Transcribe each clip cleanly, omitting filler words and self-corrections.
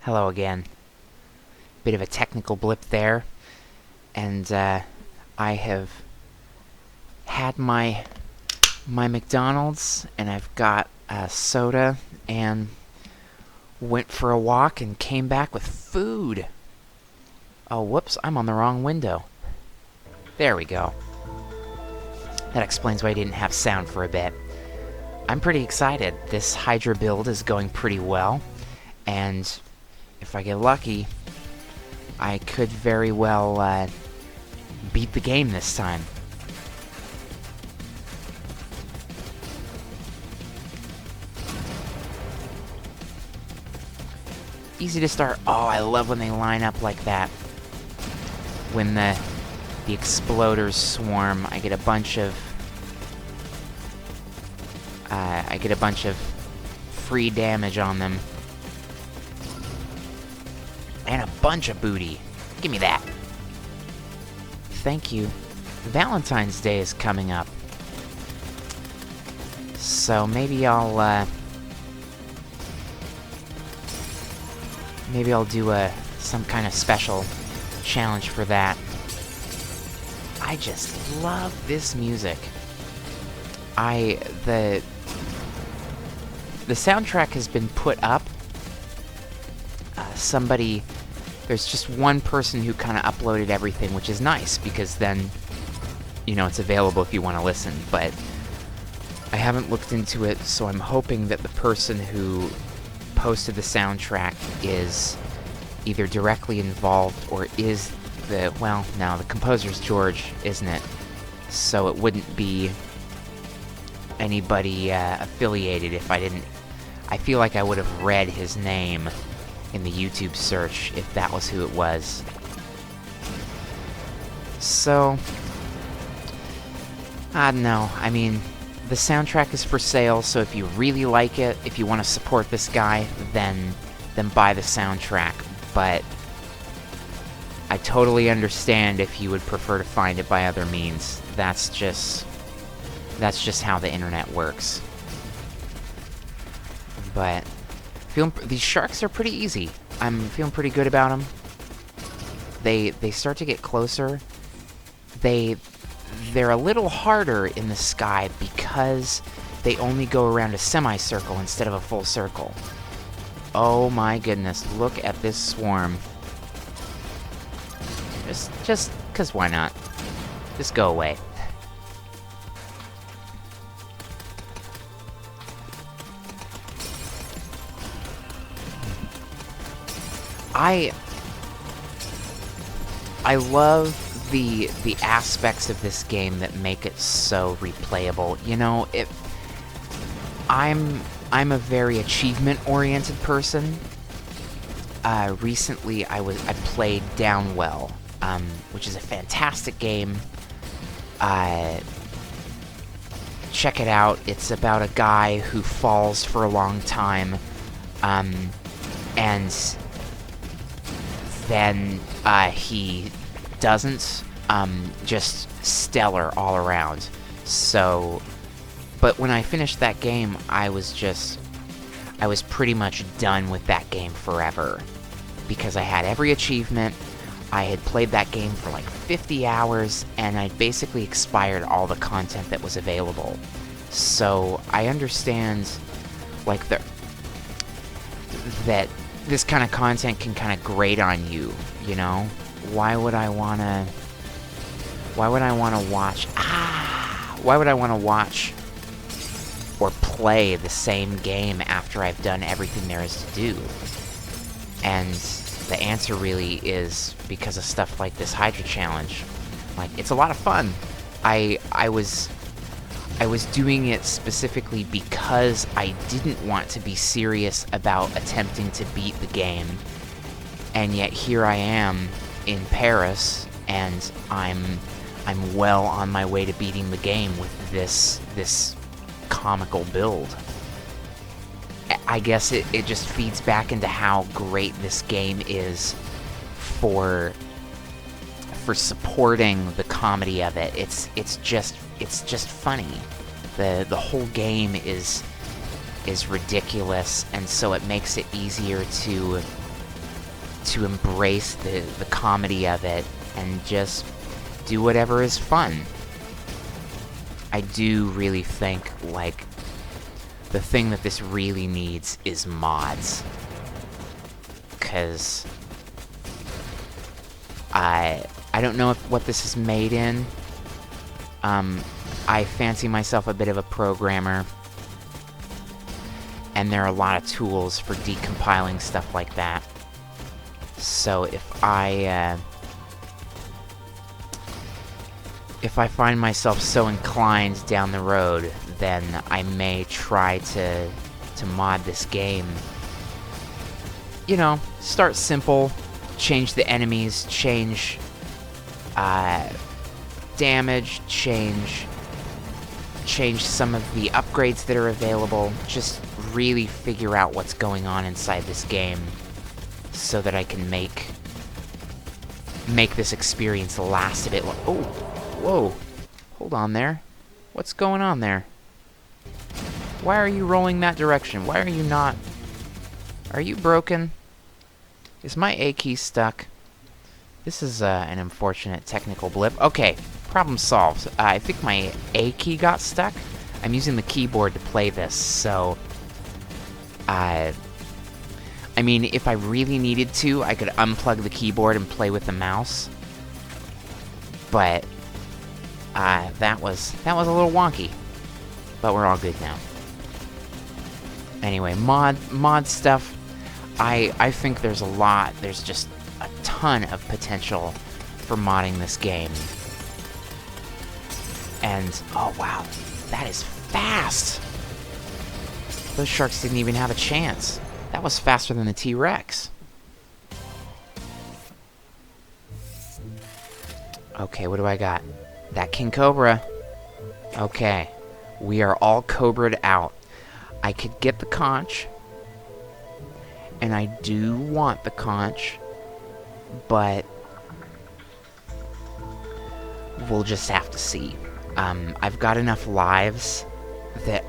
Hello again. Bit of a technical blip there, and I have had my McDonald's, and I've got a soda, and went for a walk and came back with food. Oh, whoops, I'm on the wrong window. There we go. That explains why I didn't have sound for a bit. I'm pretty excited. This Hydra build is going pretty well, and if I get lucky, I could very well beat the game this time. Easy to start. Oh, I love when they line up like that. When the exploders swarm, I get a bunch of free damage on them. And a bunch of booty. Give me that. Thank you. Valentine's Day is coming up. So maybe I'll do some kind of special challenge for that. I just love this music. The soundtrack has been put up. There's just one person who kind of uploaded everything, which is nice, because then, it's available if you want to listen, but I haven't looked into it, so I'm hoping that the person who posted the soundtrack is either directly involved or is the composer's George, isn't it? So it wouldn't be anybody affiliated if I didn't. I feel like I would have read his name in the YouTube search if that was who it was. So, I don't know. I mean, the soundtrack is for sale, so if you really like it, if you want to support this guy, then buy the soundtrack. But I totally understand if you would prefer to find it by other means. That's just how the internet works. But these sharks are pretty easy. I'm feeling pretty good about them. They start to get closer. They're a little harder in the sky because they only go around a semicircle instead of a full circle. Oh my goodness, look at this swarm. Just 'cause why not? Just go away. I love the aspects of this game that make it so replayable. I'm a very achievement-oriented person. Recently I played Downwell, which is a fantastic game. Check it out. It's about a guy who falls for a long time, and then he doesn't. Just stellar all around. So, but when I finished that game, I was pretty much done with that game forever, because I had every achievement. I had played that game for like 50 hours, and I'd basically expired all the content that was available. So I understand, that this kind of content can kind of grate on you, Why would I want to watch or play the same game after I've done everything there is to do? And the answer really is because of stuff like this Hydra challenge. It's a lot of fun. I was doing it specifically because I didn't want to be serious about attempting to beat the game. And yet here I am in Paris, and I'm well on my way to beating the game with this comical build. I guess it just feeds back into how great this game is for supporting the comedy of it. It's just funny. The whole game is ridiculous, and so it makes it easier to to embrace the comedy of it and just do whatever is fun. I do really think, like, the thing that this really needs is mods. 'Cause I don't know what this is made in. I fancy myself a bit of a programmer, and there are a lot of tools for decompiling stuff like that. So if I find myself so inclined down the road, then I may try to mod this game. You know, start simple, change the enemies, change damage, change some of the upgrades that are available, just really figure out what's going on inside this game so that I can make this experience last a bit. Oh, whoa, hold on there. What's going on there? Why are you rolling that direction? Why are you not? Are you broken? Is my A key stuck? This is an unfortunate technical blip. Okay, problem solved. I think my A key got stuck. I'm using the keyboard to play this, so... I mean, if I really needed to, I could unplug the keyboard and play with the mouse. But, that was a little wonky. But we're all good now. Anyway, mod stuff. I think there's there's just a ton of potential for modding this game. And, oh wow, that is fast! Those sharks didn't even have a chance. That was faster than the T-Rex. Okay, what do I got? That King Cobra. Okay, we are all cobra'd out. I could get the conch, and I do want the conch, but we'll just have to see. I've got enough lives that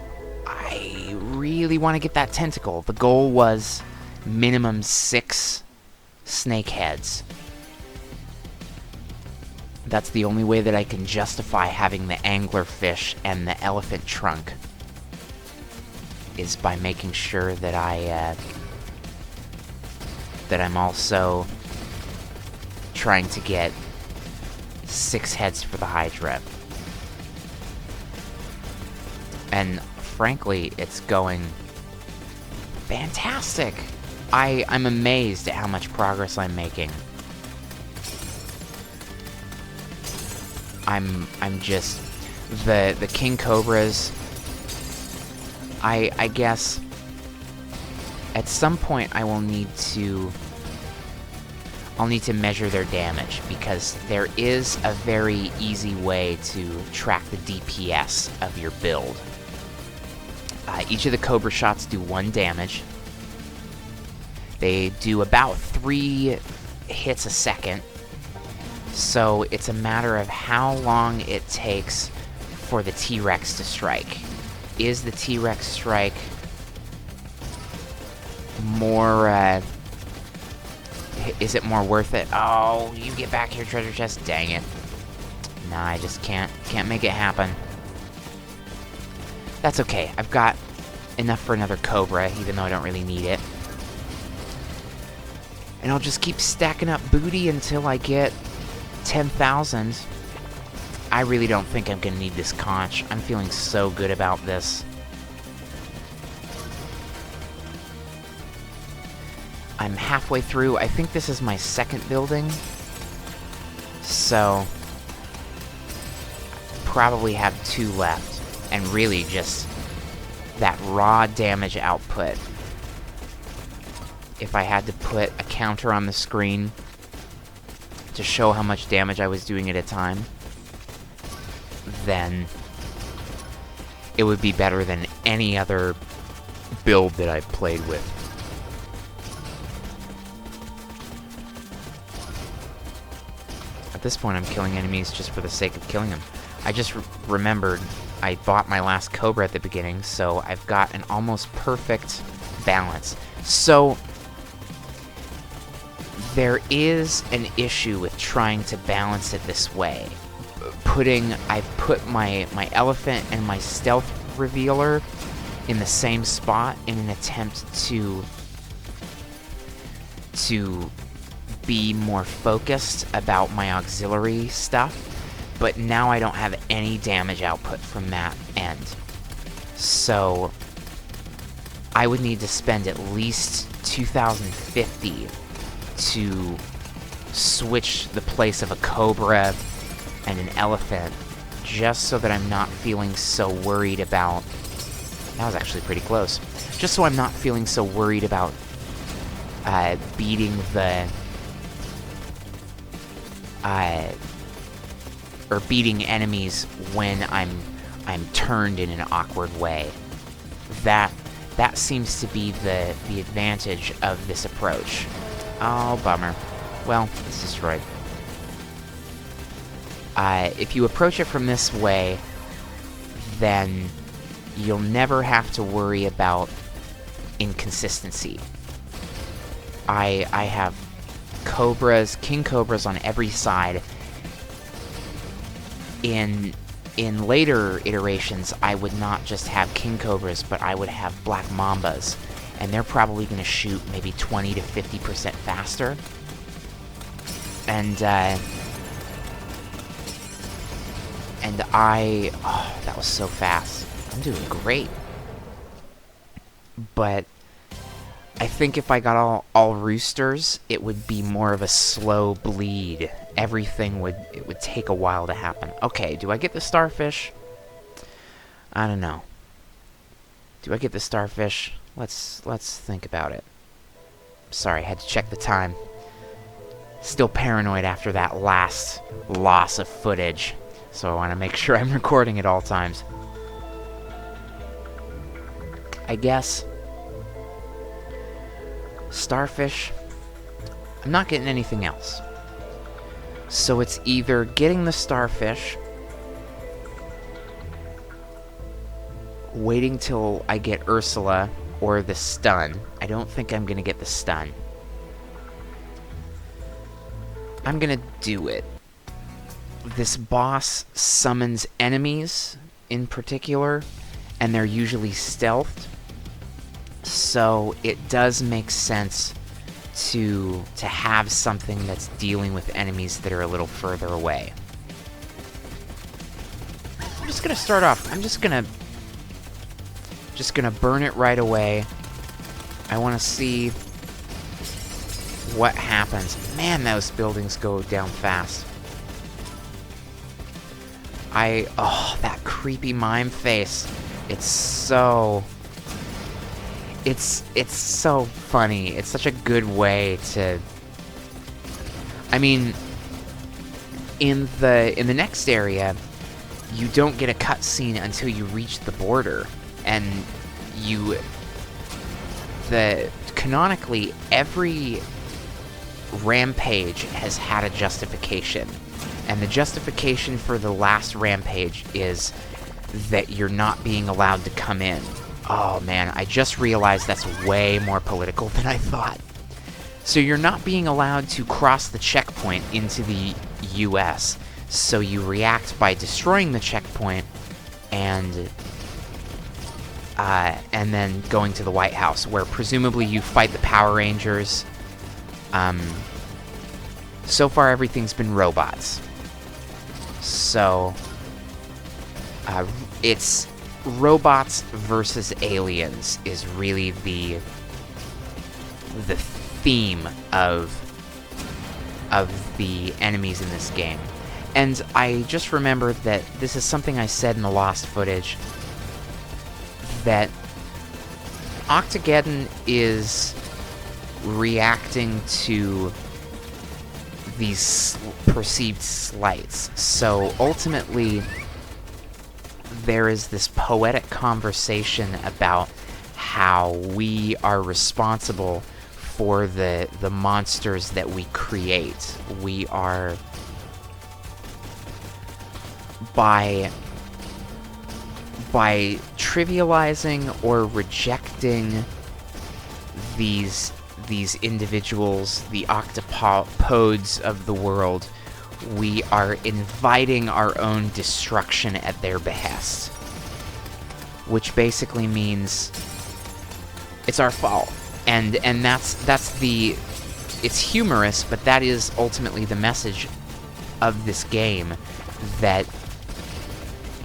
I really want to get that tentacle. The goal was minimum 6 snake heads. That's the only way that I can justify having the anglerfish and the elephant trunk, is by making sure that I'm also trying to get 6 heads for the Hydra. And frankly, it's going fantastic. I'm amazed at how much progress I'm making. I'm just the King Cobras. I guess at some point I'll need to measure their damage, because there is a very easy way to track the DPS of your build. Each of the Cobra shots do 1 damage. They do about 3 hits a second. So it's a matter of how long it takes for the T-Rex to strike. Is the T-Rex strike more, is it more worth it? Oh, you get back here, treasure chest. Dang it. Nah, I just can't make it happen. That's okay. I've got enough for another Cobra, even though I don't really need it. And I'll just keep stacking up booty until I get 10,000. I really don't think I'm gonna need this conch. I'm feeling so good about this. I'm halfway through. I think this is my 2nd building. So, probably have 2 left. And really just that raw damage output. If I had to put a counter on the screen to show how much damage I was doing at a time, then it would be better than any other build that I've played with. At this point, I'm killing enemies just for the sake of killing them. I just remembered I bought my last Cobra at the beginning, so I've got an almost perfect balance. So, there is an issue with trying to balance it this way. I've put my elephant and my stealth revealer in the same spot in an attempt to be more focused about my auxiliary stuff, but now I don't have any damage output from that end. So I would need to spend at least 2,050 to switch the place of a cobra and an elephant, just so that I'm not feeling so worried about... That was actually pretty close. Just so I'm not feeling so worried about beating the... or beating enemies when I'm turned in an awkward way. That seems to be the advantage of this approach. Oh, bummer. Well, it's destroyed. If you approach it from this way, then you'll never have to worry about inconsistency. I have cobras, king cobras on every side. In later iterations, I would not just have king cobras, but I would have black mambas, and they're probably going to shoot maybe 20 to 50% faster. And oh, that was so fast. I'm doing great. But I think if I got all roosters, it would be more of a slow bleed. Everything would take a while to happen. Okay, do I get the starfish? I don't know. Do I get the starfish? Let's think about it. Sorry, I had to check the time. Still paranoid after that last loss of footage, so I want to make sure I'm recording at all times. I guess starfish. I'm not getting anything else. So it's either getting the starfish, waiting till I get Ursula, or the stun. I don't think I'm gonna get the stun. I'm gonna do it. This boss summons enemies in particular, and they're usually stealthed. So it does make sense to have something that's dealing with enemies that are a little further away. I'm just gonna start off. I'm just gonna burn it right away. I want to see what happens. Man, those buildings go down fast. Oh, that creepy mime face. It's so funny. It's such a good way to... I mean, in the next area, you don't get a cutscene until you reach the border, and canonically, every rampage has had a justification, and the justification for the last rampage is that you're not being allowed to come in. Oh man, I just realized that's way more political than I thought. So you're not being allowed to cross the checkpoint into the US, so you react by destroying the checkpoint and then going to the White House, where presumably you fight the Power Rangers. So far everything's been robots. So, it's robots versus aliens is really the theme of the enemies in this game. And I just remembered that this is something I said in the lost footage, that Octogeddon is reacting to these perceived slights. So ultimately, there is this poetic conversation about how we are responsible for the monsters that we create. We are, by trivializing or rejecting these these individuals, the octopods of the world, we are inviting our own destruction at their behest. Which basically means it's our fault. And that's the... It's humorous, but that is ultimately the message of this game, that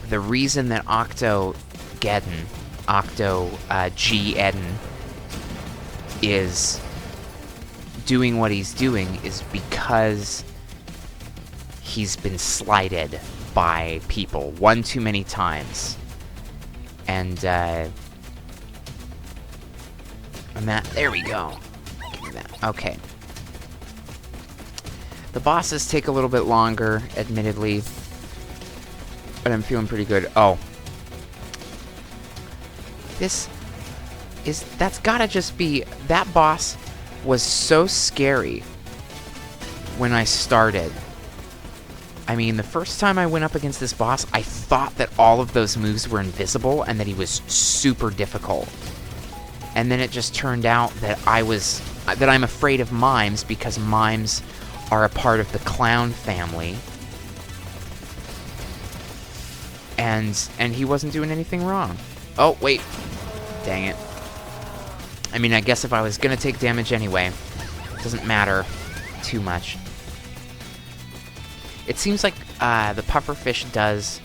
the reason that Octogeddon is doing what he's doing is because he's been slighted by people one too many times. And that, there we go. Give me that. Okay. The bosses take a little bit longer, admittedly, but I'm feeling pretty good. Oh. That's gotta just be... That boss was so scary when I started. I mean, the first time I went up against this boss, I thought that all of those moves were invisible and that he was super difficult. And then it just turned out that I'm afraid of mimes because mimes are a part of the clown family. And he wasn't doing anything wrong. Oh, wait. Dang it. I mean, I guess if I was gonna take damage anyway, it doesn't matter too much. It seems like the pufferfish does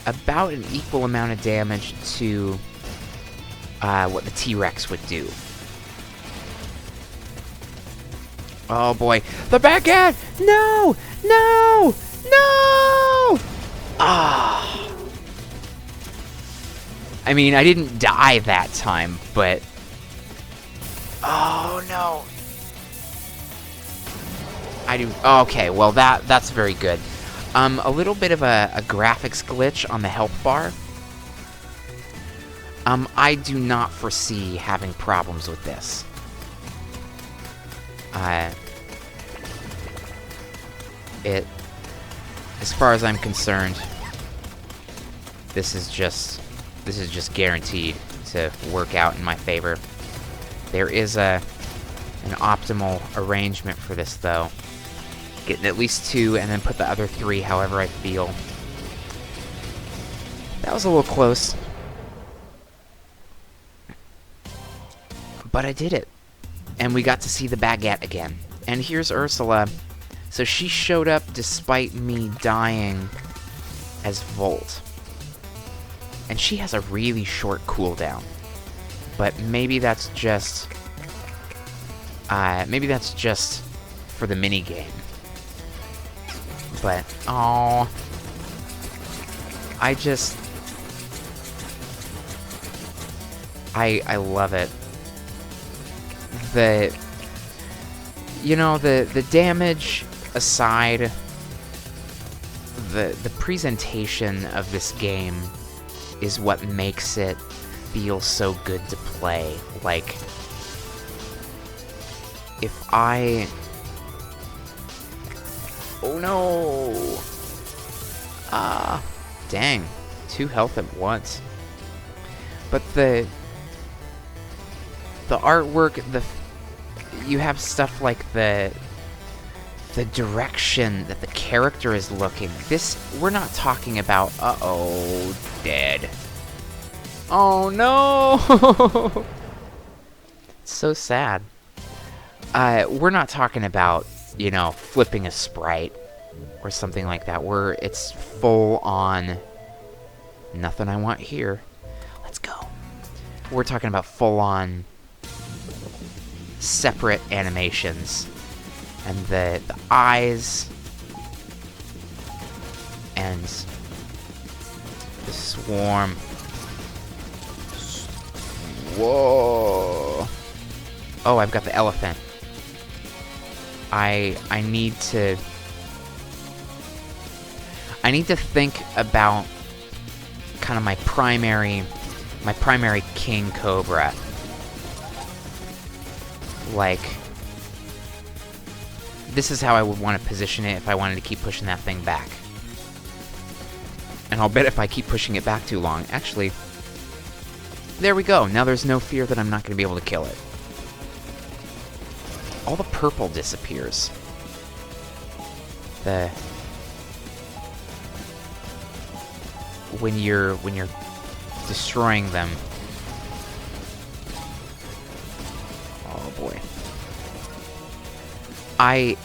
about an equal amount of damage to what the T-Rex would do. Oh boy. The baguette! No! No! No! Ah! I mean, I didn't die that time, but... Oh, no. I do... Okay, well, that's very good. A little bit of a graphics glitch on the health bar. I do not foresee having problems with this. As far as I'm concerned, this is just guaranteed to work out in my favor. There is an optimal arrangement for this, though. Getting at least 2, and then put the other 3 however I feel. That was a little close. But I did it. And we got to see the baguette again. And here's Ursula. So she showed up despite me dying as Volt. And she has a really short cooldown. But maybe that's just... for the minigame. But, oh, I love it. The damage aside, the presentation of this game is what makes it feel so good to play. Like, if I... Oh no! Ah, dang. 2 health at once. But the artwork, you have stuff like the direction that the character is looking. We're not talking about, uh-oh, dead. Oh no! It's so sad. We're not talking about, flipping a sprite or something like that. It's full on nothing I want here. Let's go. We're talking about full on separate animations. And the eyes and the swarm. Whoa. Oh, I've got the elephant. I need to think about kind of my primary king cobra. Like, this is how I would want to position it if I wanted to keep pushing that thing back. And I'll bet if I keep pushing it back too long, actually, there we go. Now there's no fear that I'm not going to be able to kill it. all the purple disappears. When you're destroying them. Oh boy.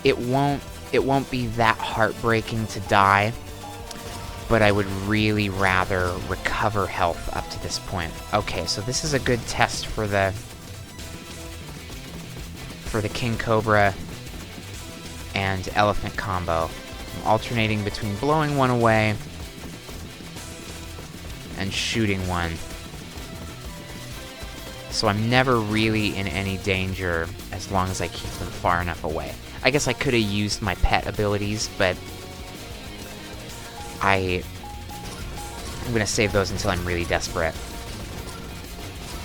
It won't be that heartbreaking to die, but I would really rather recover health up to this point. Okay, so this is a good test for the King Cobra and Elephant combo. I'm alternating between blowing one away and shooting one. So I'm never really in any danger as long as I keep them far enough away. I guess I could have used my pet abilities, but I'm gonna save those until I'm really desperate.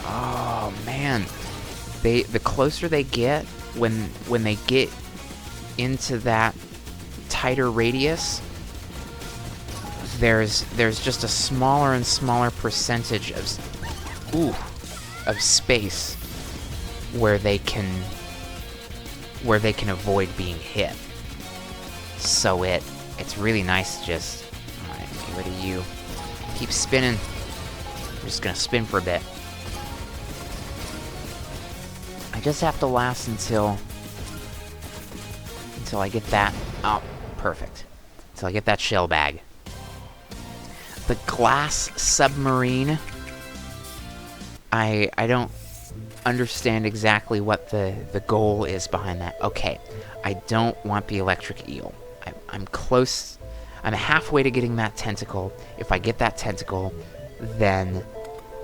Oh man, the closer they get, when they get into that tighter radius, there's just a smaller and smaller percentage of space where they can avoid being hit. So it's really nice to just, alright, get rid of you. Keep spinning. I'm just gonna spin for a bit. I just have to last until I get that. Oh, perfect. Until I get that shell bag. The glass submarine. I don't understand exactly what the goal is behind that. Okay, I don't want the electric eel. I'm close. I'm halfway to getting that tentacle. If I get that tentacle, then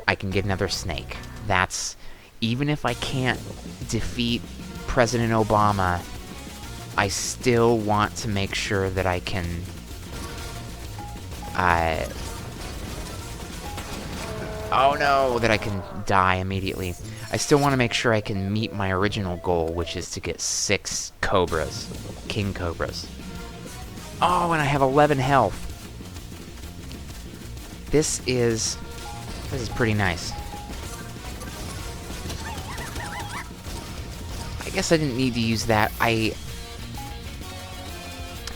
I can get another snake. That's... Even if I can't defeat President Obama, I still want to make sure that I can... oh no, that I can die immediately. I still want to make sure I can meet my original goal, which is to get 6 cobras. King cobras. Oh, and I have 11 health. This is pretty nice. I guess I didn't need to use that. I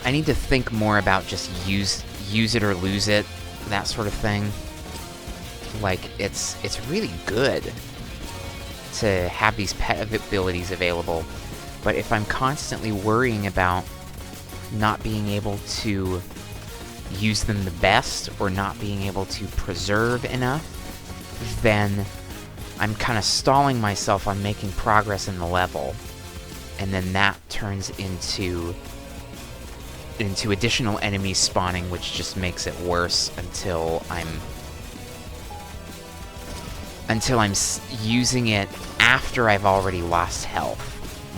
need to think more about just use it or lose it, that sort of thing. Like, it's really good to have these pet abilities available, but if I'm constantly worrying about not being able to use them the best or not being able to preserve enough, then I'm kind of stalling myself on making progress in the level, and then that turns into additional enemies spawning, which just makes it worse until I'm using it after I've already lost health.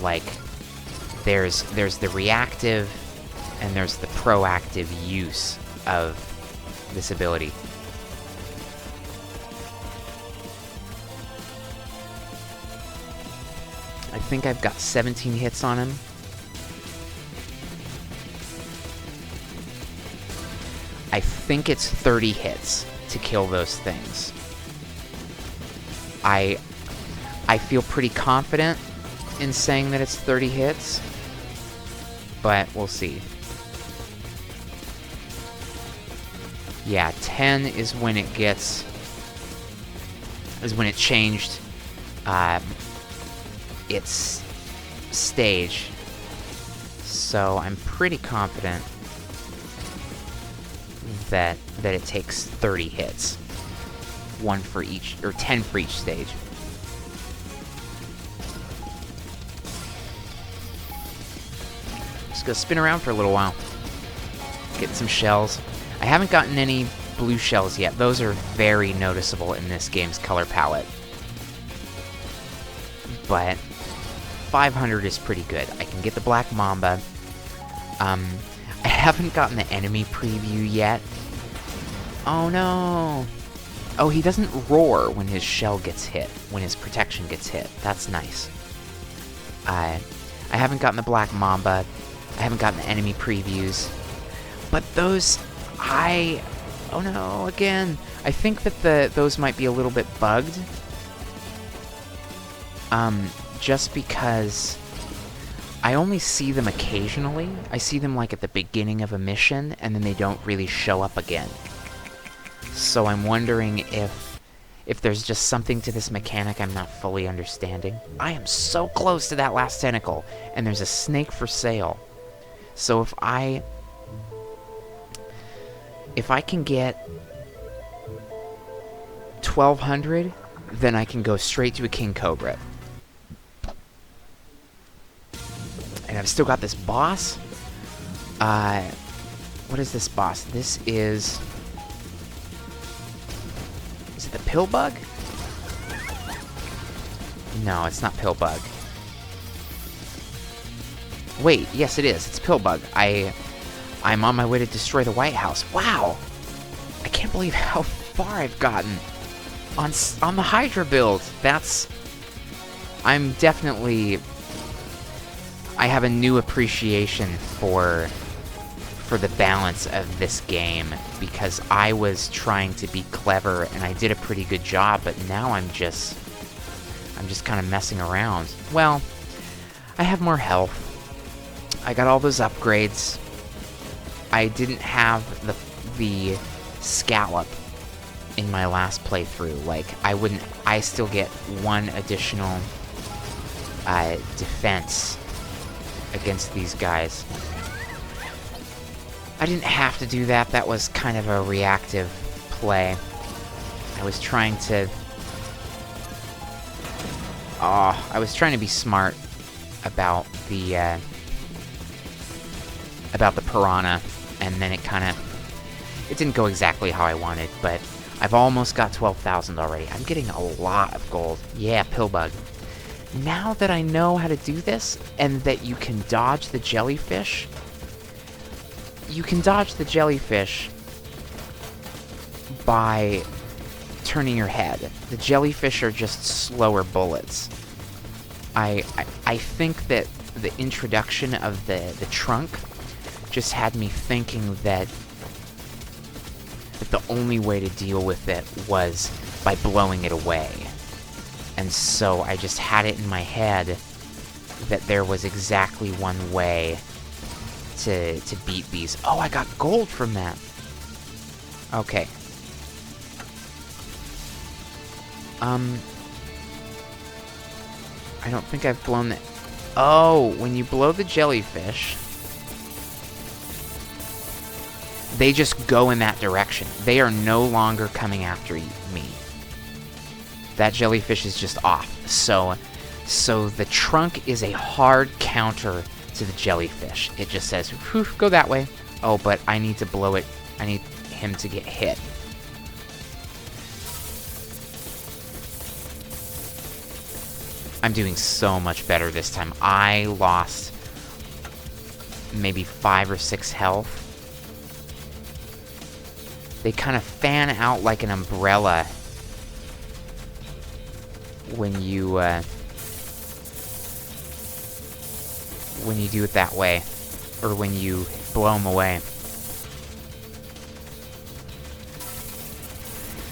Like, there's the reactive and there's the proactive use of this ability. I think I've got 17 hits on him. I think it's 30 hits to kill those things. I feel pretty confident in saying that it's 30 hits, but we'll see. Yeah, 10 is when it changed its stage. So I'm pretty confident that it takes 30 hits. 1 for each, or 10 for each stage. Just gonna spin around for a little while. Get some shells. I haven't gotten any blue shells yet. Those are very noticeable in this game's color palette. But 500 is pretty good. I can get the black mamba. I haven't gotten the enemy preview yet. Oh no! Oh, he doesn't roar when his shell gets hit, when his protection gets hit. That's nice. I haven't gotten the black mamba. I haven't gotten the enemy previews. But those... oh no, again. I think that those might be a little bit bugged. Just because I only see them occasionally. I see them like at the beginning of a mission, and then they don't really show up again. So I'm wondering if there's just something to this mechanic I'm not fully understanding. I am so close to that last tentacle, and there's a snake for sale. So if I can get 1200, then I can go straight to a king cobra. And I've still got this boss. What is this boss? This is it the pill bug? No, it's not pill bug. Wait, yes it is. It's pill bug. I'm on my way to destroy the White House. Wow! I can't believe how far I've gotten on the Hydra build. I'm definitely... I have a new appreciation for the balance of this game, because I was trying to be clever and I did a pretty good job, but now I'm just kind of messing around. Well, I have more health. I got all those upgrades. I didn't have the scallop in my last playthrough. Like, I still get one additional defense against these guys. I didn't have to do that. That was kind of a reactive play. I was trying to... I was trying to be smart about the piranha, and then it didn't go exactly how I wanted, but I've almost got 12,000 already. I'm getting a lot of gold. Yeah, pillbug. Now that I know how to do this, and that you can dodge the jellyfish, by turning your head. The jellyfish are just slower bullets. I think that the introduction of the trunk just had me thinking that the only way to deal with it was by blowing it away. And so I just had it in my head that there was exactly one way to beat these. Oh, I got gold from that. Okay. I don't think I've blown the... Oh, when you blow the jellyfish, they just go in that direction. They are no longer coming after me. That jellyfish is just off. So the trunk is a hard counter to the jellyfish. It just says, whew, go that way. Oh, but I need to blow it. I need him to get hit. I'm doing so much better this time. I lost maybe 5 or 6 health. They kind of fan out like an umbrella when you do it that way, or when you blow them away.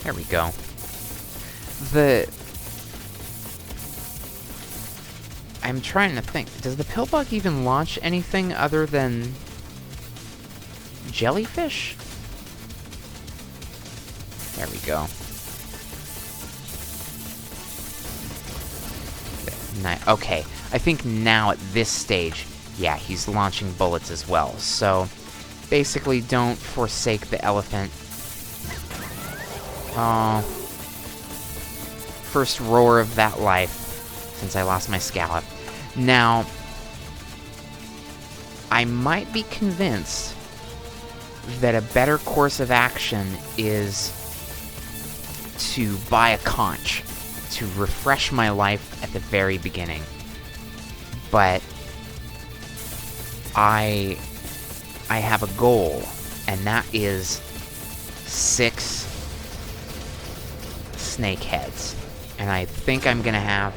There we go. I'm trying to think. Does the pillbug even launch anything other than jellyfish? There we go. Okay, I think now at this stage, yeah, he's launching bullets as well. So, basically, don't forsake the elephant. Oh. First roar of that life since I lost my scallop. Now, I might be convinced that a better course of action is to buy a conch to refresh my life at the very beginning. But I have a goal, and that is 6 snake heads. And I think I'm gonna have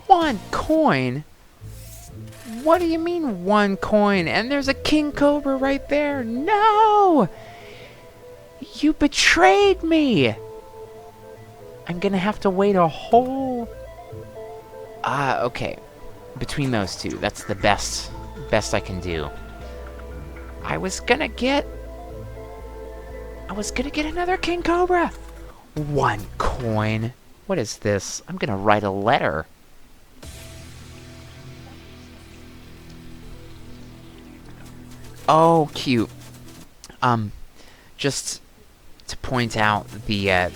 1 coin? What do you mean 1 coin? And there's a king cobra right there. No! You betrayed me! I'm gonna have to wait a whole Okay. Between those two, that's the best I can do. I was gonna get another King Cobra! 1 coin. What is this? I'm gonna write a letter. Oh, cute. Just to point out, the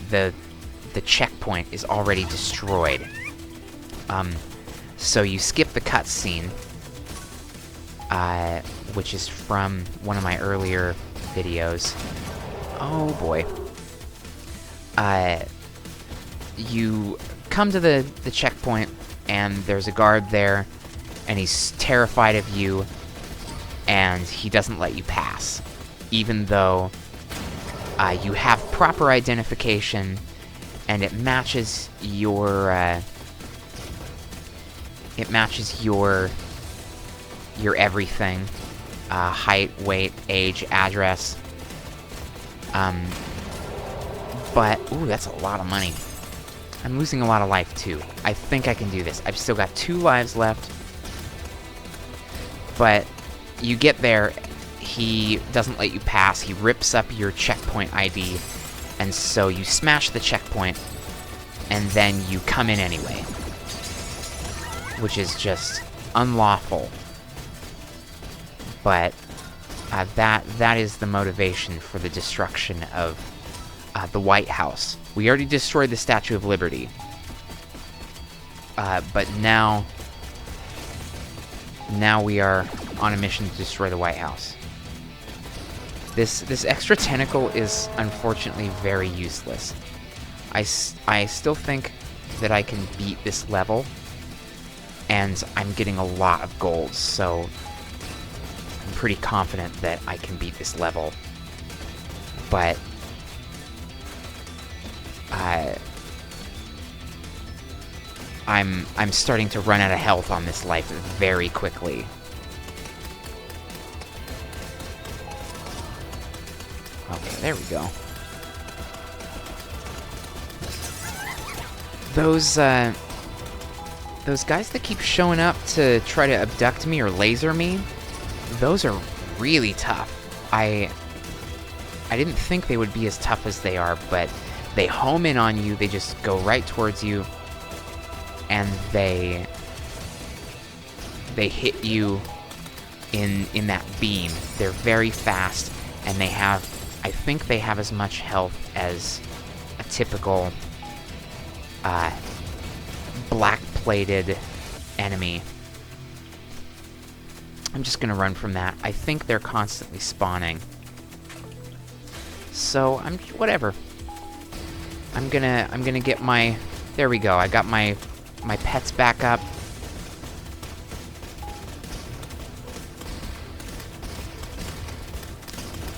checkpoint is already destroyed. So you skip the cutscene, which is from one of my earlier videos. Oh boy. You come to the checkpoint, and there's a guard there, and he's terrified of you, and he doesn't let you pass, even though you have proper identification, and it matches your everything, height, weight, age, address. But ooh, that's a lot of money. I'm losing a lot of life too. I think I can do this. I've still got 2 lives left, but you get there, he doesn't let you pass. He rips up your checkpoint ID, and so you smash the checkpoint, and then you come in anyway, which is just unlawful. But that is the motivation for the destruction of the White House. We already destroyed the Statue of Liberty, but now we are on a mission to destroy the White House. This extra tentacle is unfortunately very useless. I still think that I can beat this level, and I'm getting a lot of gold, so I'm pretty confident that I can beat this level. But I'm starting to run out of health on this life very quickly. Okay, there we go. Those guys that keep showing up to try to abduct me or laser me, those are really tough. I didn't think they would be as tough as they are, but they home in on you, they just go right towards you, and they hit you in that beam. They're very fast, and they have, I think they have as much health as a typical black-plated enemy. I'm just gonna run from that. I think they're constantly spawning. So whatever. I'm gonna get my, there we go. I got my pets back up.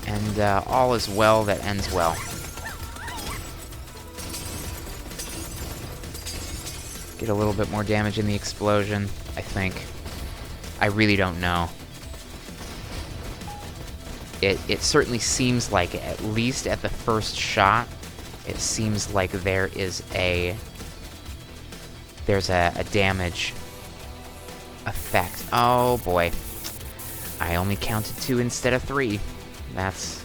And all is well that ends well. Get a little bit more damage in the explosion, I think. I really don't know. It certainly seems like, at least at the first shot, it seems like there's a damage effect. Oh boy. I only counted 2 instead of 3. That's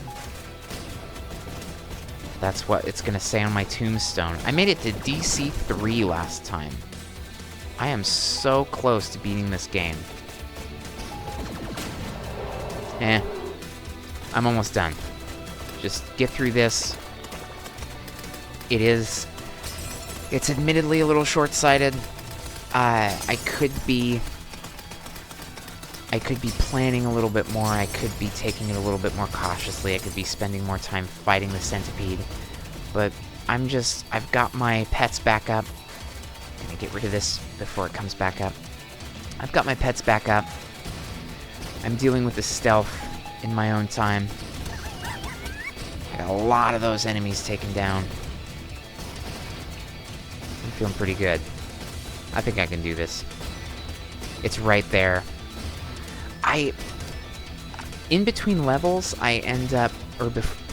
what it's gonna say on my tombstone. I made it to DC 3 last time. I am so close to beating this game. I'm almost done. Just get through this. It's admittedly a little short-sighted. I could be planning a little bit more. I could be taking it a little bit more cautiously. I could be spending more time fighting the centipede. But I've got my pets back up. I'm gonna get rid of this before it comes back up. I've got my pets back up. I'm dealing with the stealth in my own time. I got a lot of those enemies taken down. I'm feeling pretty good. I think I can do this. It's right there. In between levels, I end up,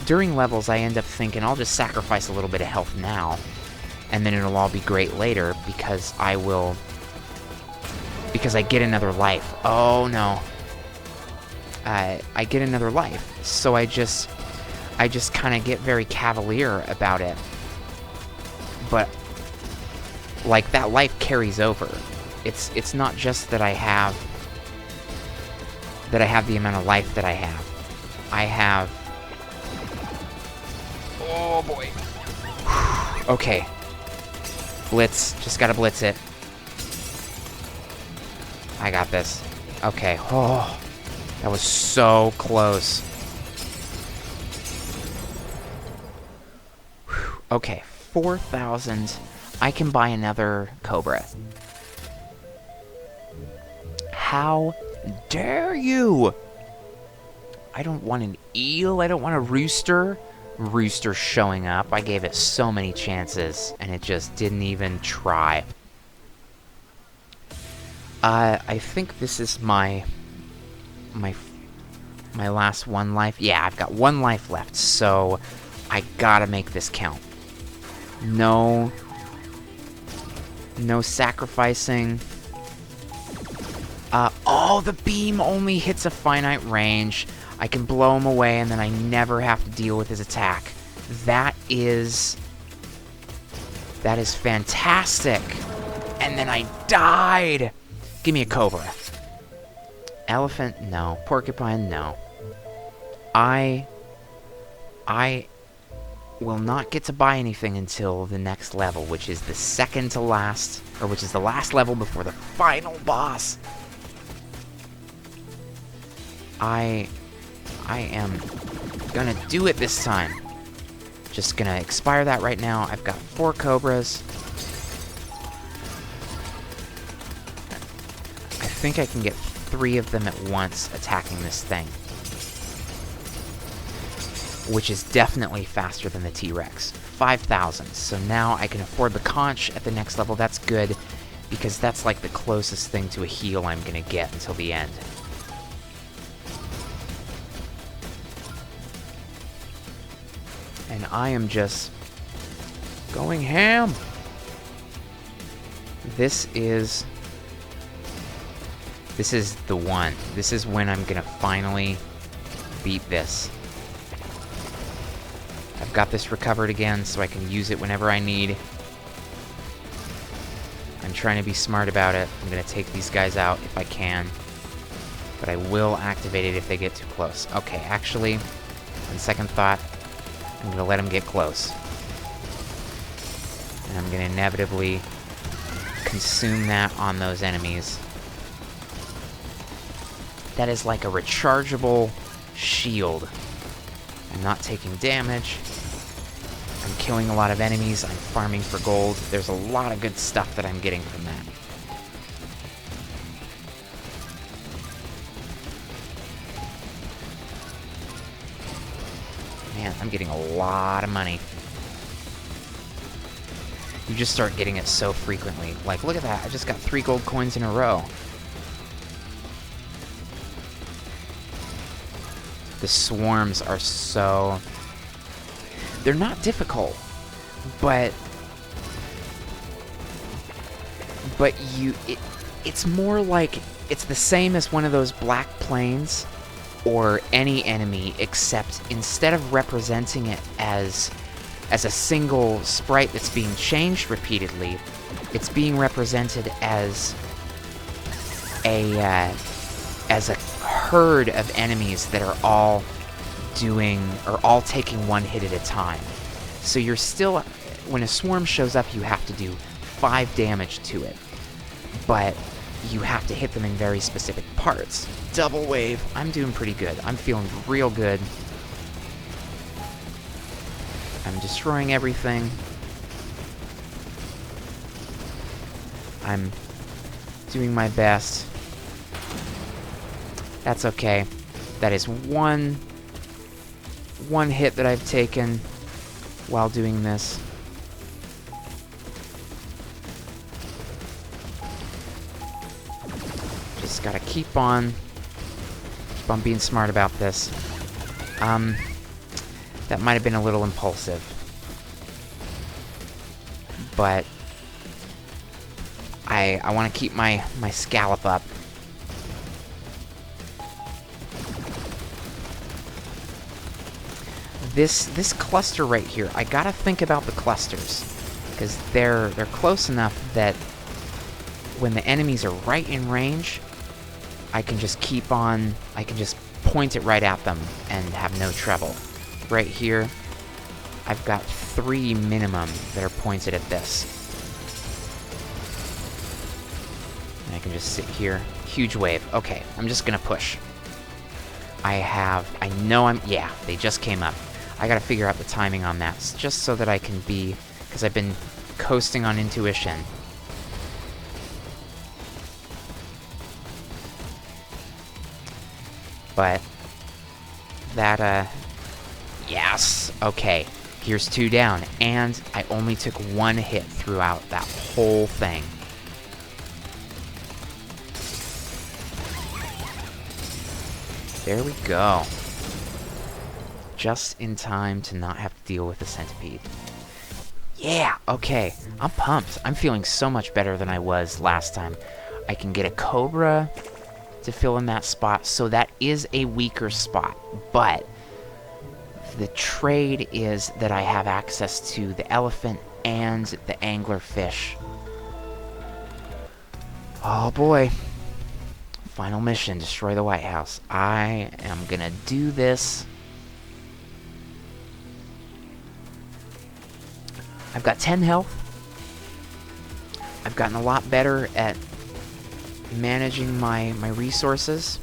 during levels, I end up thinking I'll just sacrifice a little bit of health now, and then it'll all be great later, because I will because I get another life. Oh, no. I get another life. So I just kind of get very cavalier about it. But, like, that life carries over. It's not just that I have the amount of life that I have. I have... Oh, boy. Okay. Blitz. Just gotta blitz it. I got this. Okay. Oh, that was so close. Whew. Okay, 4,000. I can buy another Cobra. How dare you? I don't want an eel. I don't want a rooster. Rooster showing up. I gave it so many chances, and it just didn't even try. I think this is my last one life. Yeah, I've got one life left, so I gotta make this count. No sacrificing. Oh, the beam only hits a finite range. I can blow him away, and then I never have to deal with his attack. That is fantastic. And then I died. Give me a Cobra. Elephant, no. Porcupine, no. I will not get to buy anything until the next level, which is the second to last, or which is the last level before the final boss. I am gonna do it this time. Just gonna expire that right now. I've got 4 Cobras. I think I can get 3 of them at once attacking this thing. Which is definitely faster than the T-Rex. 5,000. So now I can afford the conch at the next level. That's good, because that's like the closest thing to a heal I'm gonna get until the end. And I am just going ham. This is the one. This is when I'm gonna finally beat this. I've got this recovered again, so I can use it whenever I need. I'm trying to be smart about it. I'm gonna take these guys out if I can. But I will activate it if they get too close. Okay, actually, on second thought, I'm gonna let them get close. And I'm gonna inevitably consume that on those enemies. That is like a rechargeable shield. I'm not taking damage. I'm killing a lot of enemies. I'm farming for gold. There's a lot of good stuff that I'm getting from that. Man, I'm getting a lot of money. You just start getting it so frequently. Like, look at that. I just got 3 gold coins in a row. The swarms are so... They're not difficult, but it's more like it's the same as one of those black plains or any enemy, except instead of representing it as a single sprite that's being changed repeatedly, it's being represented as a herd of enemies that are all taking one hit at a time. So you're still, when a swarm shows up, you have to do 5 damage to it, but you have to hit them in very specific parts. Double wave. I'm doing pretty good. I'm feeling real good. I'm destroying everything. I'm doing my best. That's okay. That is one hit that I've taken while doing this. Just gotta keep on being smart about this. That might have been a little impulsive, but I want to keep my scallop up. This cluster right here, I gotta think about the clusters, because they're close enough that when the enemies are right in range, I can just point it right at them and have no trouble. Right here, I've got 3 minimum that are pointed at this. And I can just sit here. Huge wave. Okay, I'm just gonna push. Yeah, they just came up. I gotta figure out the timing on that, just so that I can be, because I've been coasting on intuition. But that, yes, okay. Here's 2 down, and I only took 1 hit throughout that whole thing. There we go. Just in time to not have to deal with the centipede. Yeah, okay. I'm pumped. I'm feeling so much better than I was last time. I can get a cobra to fill in that spot, so that is a weaker spot, but the trade is that I have access to the elephant and the anglerfish. Oh boy. Final mission, destroy the White House. I am gonna do this. I've got 10 health. I've gotten a lot better at managing my resources.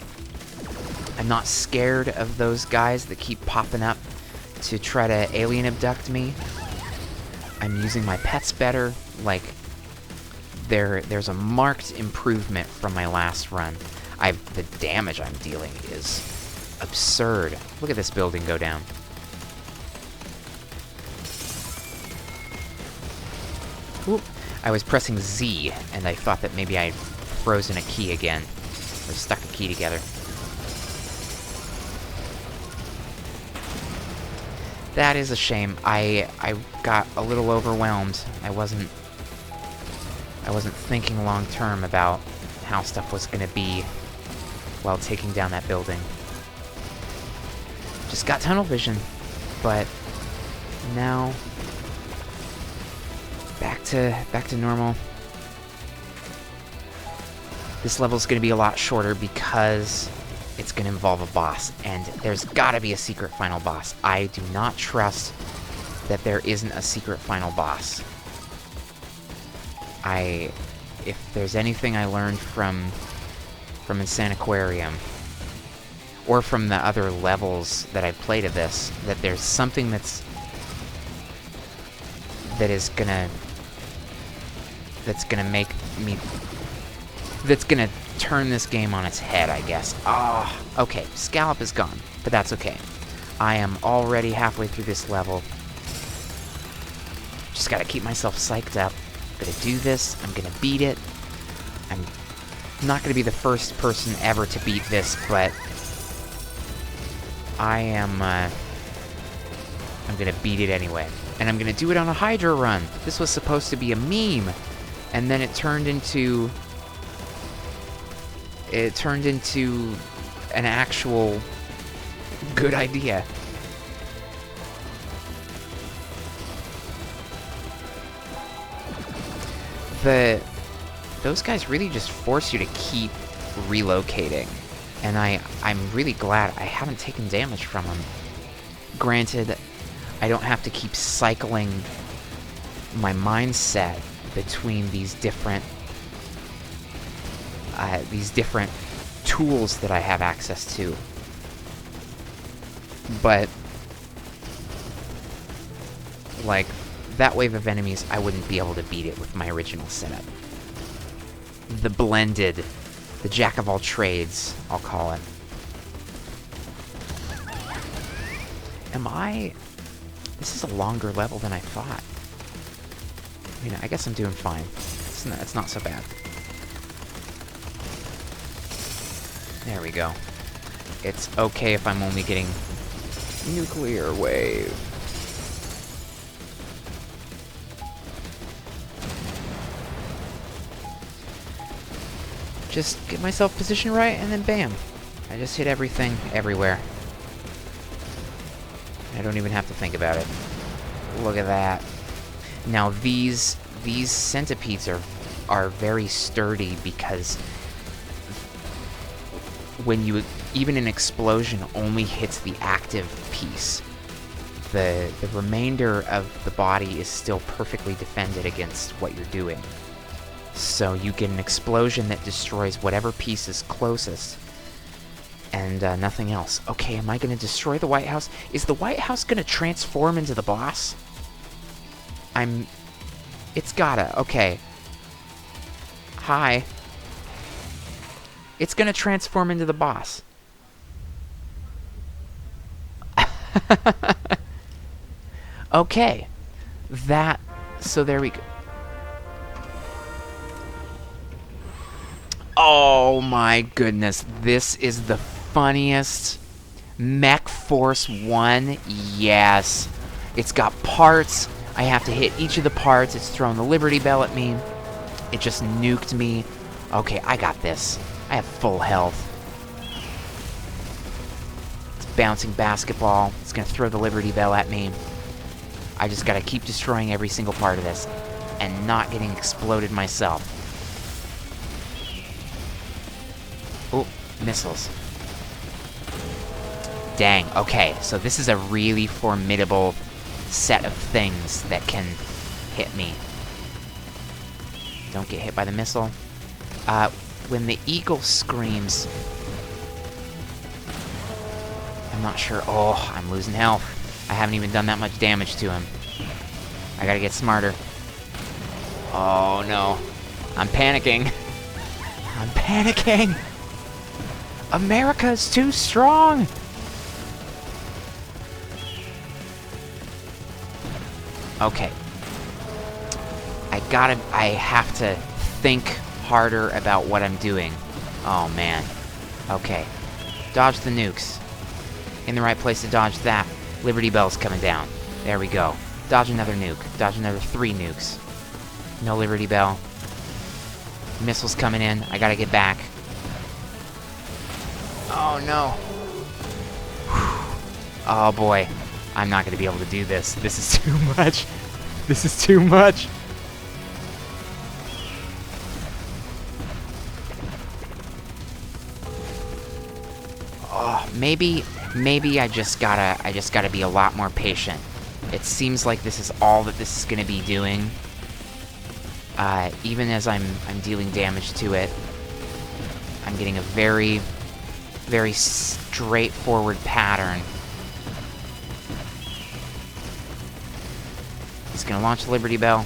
I'm not scared of those guys that keep popping up to try to alien abduct me. I'm using my pets better. Like, there's a marked improvement from my last run. The damage I'm dealing is absurd. Look at this building go down. Oop. I was pressing Z, and I thought that maybe I'd frozen a key again. Or stuck a key together. That is a shame. I got a little overwhelmed. I wasn't thinking long term about how stuff was gonna be while taking down that building. Just got tunnel vision, but now back to normal. This level's gonna be a lot shorter because it's gonna involve a boss, and there's gotta be a secret final boss. I do not trust that there isn't a secret final boss. If there's anything I learned from Insaniquarium, or from the other levels that I've played of this, that there's something that's gonna turn this game on its head, I guess. Ah, okay, Scallop is gone, but that's okay. I am already halfway through this level. Just gotta keep myself psyched up. I'm gonna do this, I'm gonna beat it. I'm not gonna be the first person ever to beat this, but I'm gonna beat it anyway. And I'm gonna do it on a Hydra run. This was supposed to be a meme, and then it turned into an actual good idea. Those guys really just force you to keep relocating, and I'm really glad I haven't taken damage from them. Granted, I don't have to keep cycling my mindset between these different tools that I have access to. But, like, that wave of enemies, I wouldn't be able to beat it with my original setup. The jack of all trades, I'll call it. This is a longer level than I thought. I mean, I guess I'm doing fine. It's not so bad. There we go. It's okay if I'm only getting nuclear wave. Just get myself positioned right, and then bam. I just hit everything, everywhere. I don't even have to think about it. Look at that. Now these centipedes are very sturdy because when even an explosion only hits the active piece. The remainder of the body is still perfectly defended against what you're doing. So you get an explosion that destroys whatever piece is closest, and nothing else. Okay, am I going to destroy the White House? Is the White House going to transform into the boss? It's gotta. Okay. Hi. It's going to transform into the boss. Okay. So there we go. Oh my goodness. This is the funniest. Mech Force 1. Yes. It's got parts. I have to hit each of the parts. It's throwing the Liberty Bell at me. It just nuked me. Okay, I got this. I have full health. It's bouncing basketball. It's gonna throw the Liberty Bell at me. I just gotta keep destroying every single part of this and not getting exploded myself. Oh, missiles. Dang, okay, so this is a really formidable set of things that can hit me. Don't get hit by the missile. When the eagle screams... I'm not sure. Oh, I'm losing health. I haven't even done that much damage to him. I gotta get smarter. Oh, no. I'm panicking. I'm panicking! America's too strong! Okay. I have to think harder about what I'm doing. Oh, man. Okay. Dodge the nukes. In the right place to dodge that. Liberty Bell's coming down. There we go. Dodge another nuke. Dodge another 3 nukes. No Liberty Bell. Missiles coming in. I gotta get back. Oh, no. Oh, boy. I'm not gonna be able to do this. This is too much. This is too much. Oh, maybe I just gotta be a lot more patient. It seems like this is all that this is gonna be doing. Even as I'm dealing damage to it, I'm getting a very, very straightforward pattern. He's gonna launch the Liberty Bell.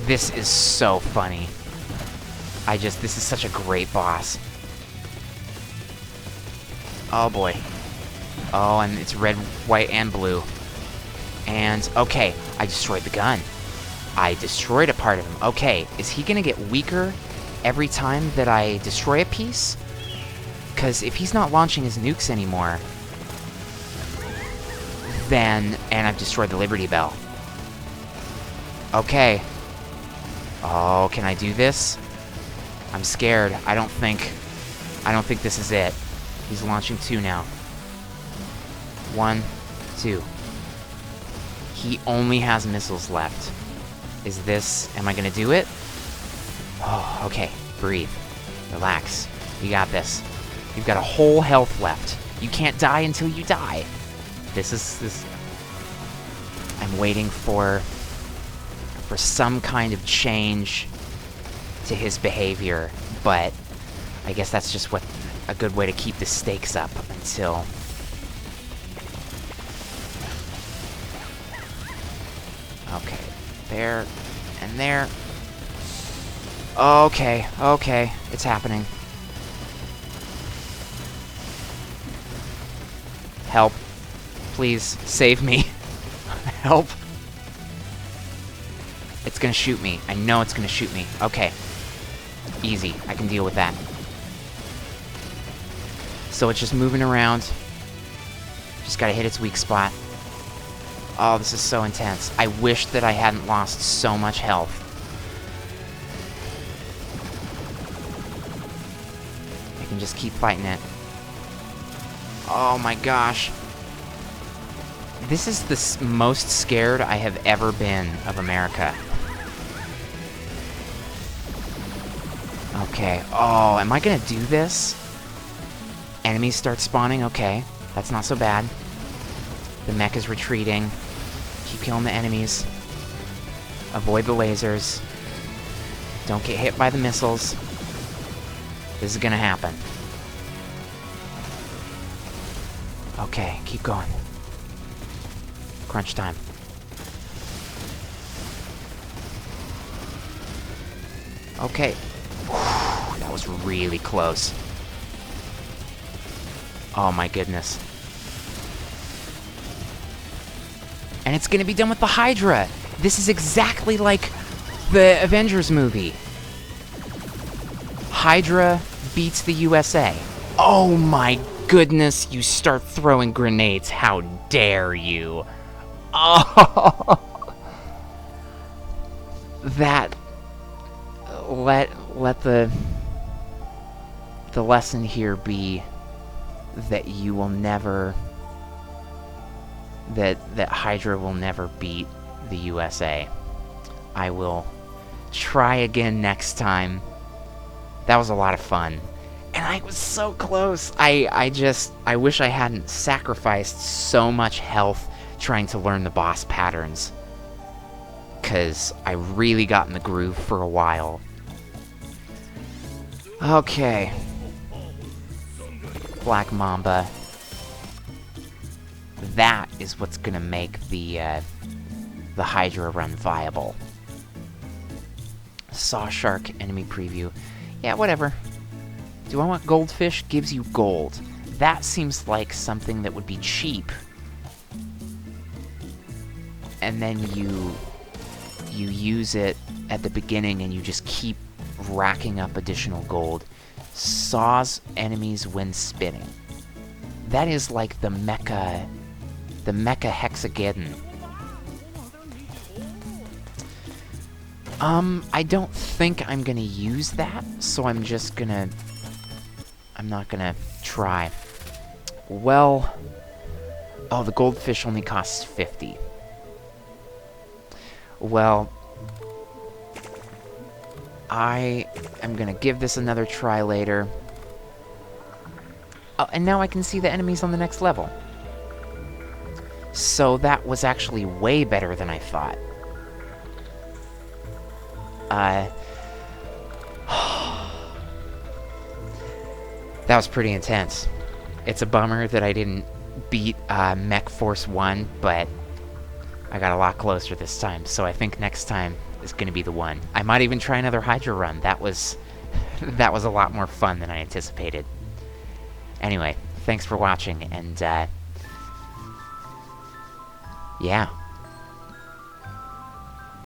This is so funny. This is such a great boss. Oh boy. Oh, and it's red, white, and blue. And, okay, I destroyed the gun. I destroyed a part of him. Okay, is he gonna get weaker every time that I destroy a piece? Because if he's not launching his nukes anymore, then... And I've destroyed the Liberty Bell. Okay. Oh, can I do this? I'm scared. I don't think this is it. He's launching 2 now. 1, 2. He only has missiles left. Is this... Am I gonna do it? Oh, okay. Breathe. Relax. You got this. You've got a whole health left. You can't die until you die. This... I'm waiting for some kind of change to his behavior, but I guess that's just a good way to keep the stakes up until... Okay, there, and there. Okay, it's happening. Help. Please, save me. Help. It's gonna shoot me. I know it's gonna shoot me. Okay. Easy. I can deal with that. So it's just moving around. Just gotta hit its weak spot. Oh, this is so intense. I wish that I hadn't lost so much health. can just keep fighting it. Oh my gosh. This is the most scared I have ever been of America. Okay. Oh, am I gonna do this? Enemies start spawning? Okay. That's not so bad. The mech is retreating. Keep killing the enemies. Avoid the lasers. Don't get hit by the missiles. This is gonna happen. Okay, keep going. Crunch time. Okay. Whew, that was really close. Oh my goodness. And it's gonna be done with the Hydra! This is exactly like the Avengers movie. Hydra beats the USA. Oh my goodness, you start throwing grenades. How dare you? Oh! That... Let the lesson here be that you will never... That Hydra will never beat the USA. I will try again next time. That was a lot of fun. And I was so close. I wish I hadn't sacrificed so much health trying to learn the boss patterns. 'Cause I really got in the groove for a while. Okay. Black Mamba. That is what's gonna make the Hydra run viable. Saw Shark enemy preview. Yeah, whatever. Do I want goldfish? Gives you gold. That seems like something that would be cheap. And then you use it at the beginning and you just keep racking up additional gold. Saws enemies when spinning. That is like the mecha hexageddon. I don't think I'm gonna use that, so I'm not gonna try. Well... Oh, the goldfish only costs 50. Well... I am gonna give this another try later. Oh, and now I can see the enemies on the next level. So that was actually way better than I thought. That was pretty intense. It's a bummer that I didn't beat Mech Force 1, but I got a lot closer this time, so I think next time is going to be the one. I might even try another Hydra run. That was a lot more fun than I anticipated. Anyway, thanks for watching, and yeah.